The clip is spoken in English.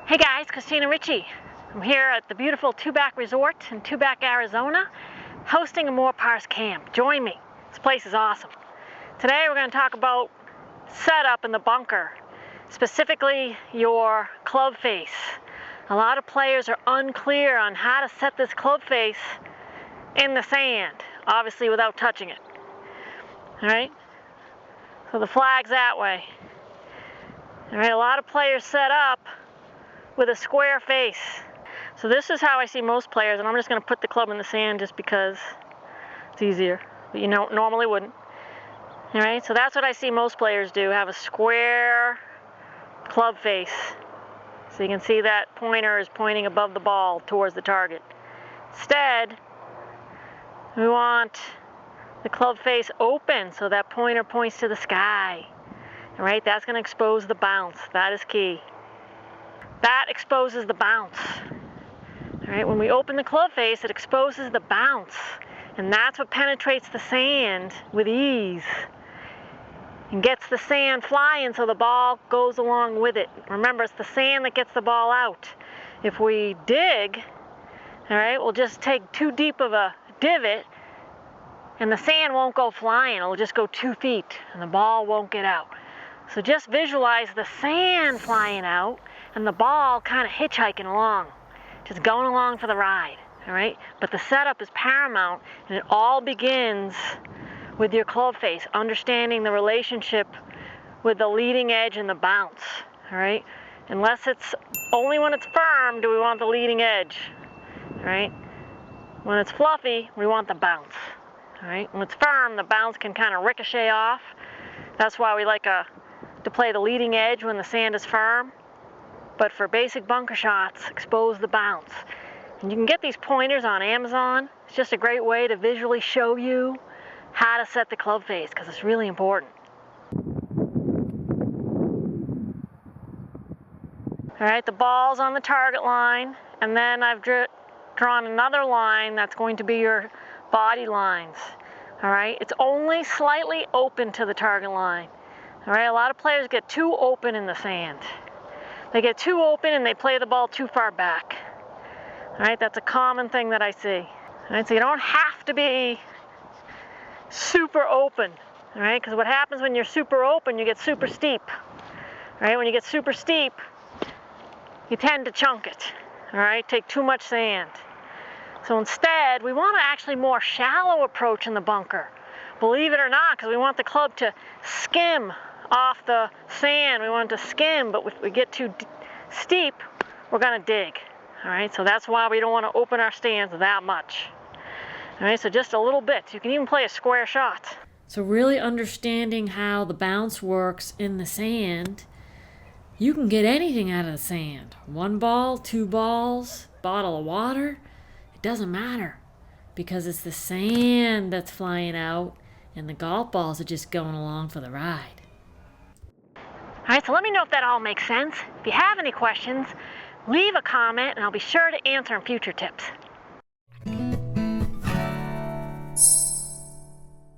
Hey guys, Christina Ritchie. I'm here at the beautiful Tubac Resort in Tubac, Arizona, hosting a Moorparks camp. Join me. This place is awesome. Today we're going to talk about setup in the bunker, specifically your club face. A lot of players are unclear on how to set this club face in the sand, obviously without touching it. All right? So the flag's that way. All right, a lot of players set up with a square face. So this is how I see most players, and I'm just going to put the club in the sand just because it's easier, but you normally wouldn't. All right, so that's what I see most players do, have a square club face. So you can see that pointer is pointing above the ball towards the target. Instead, we want the club face open so that pointer points to the sky. All right, that's going to expose the bounce. That is key. That exposes the bounce. All right, when we open the club face, it exposes the bounce, and that's what penetrates the sand with ease and gets the sand flying so the ball goes along with it. Remember, it's the sand that gets the ball out. If we dig, all right, we'll just take too deep of a divot and the sand won't go flying. It'll just go 2 feet and the ball won't get out. So just visualize the sand flying out and the ball kind of hitchhiking along, just going along for the ride, all right? But the setup is paramount, and it all begins with your club face, understanding the relationship with the leading edge and the bounce, all right? Unless it's only when it's firm do we want the leading edge, all right? When it's fluffy, we want the bounce, all right? When it's firm, the bounce can kind of ricochet off. That's why we like to play the leading edge when the sand is firm. But for basic bunker shots, expose the bounce. And you can get these pointers on Amazon. It's just a great way to visually show you how to set the club face, because it's really important. All right, the ball's on the target line, and then I've drawn another line that's going to be your body lines. All right, it's only slightly open to the target line. All right, a lot of players get too open in the sand. They get too open and they play the ball too far back. All right, that's a common thing that I see. All right, so you don't have to be super open. All right, because what happens when you're super open, you get super steep. All right, when you get super steep, you tend to chunk it. All right, take too much sand. So instead, we want to actually more shallow approach in the bunker. Believe it or not, because we want the club to skim off the sand. We want it to skim, but if we get too steep, we're going to dig. All right, so that's why we don't want to open our stands that much. All right, so just a little bit. You can even play a square shot. So really understanding how the bounce works in the sand, you can get anything out of the sand. 1 ball, 2 balls, bottle of water, it doesn't matter, because it's the sand that's flying out and the golf balls are just going along for the ride. All right, so let me know if that all makes sense. If you have any questions, leave a comment and I'll be sure to answer in future tips.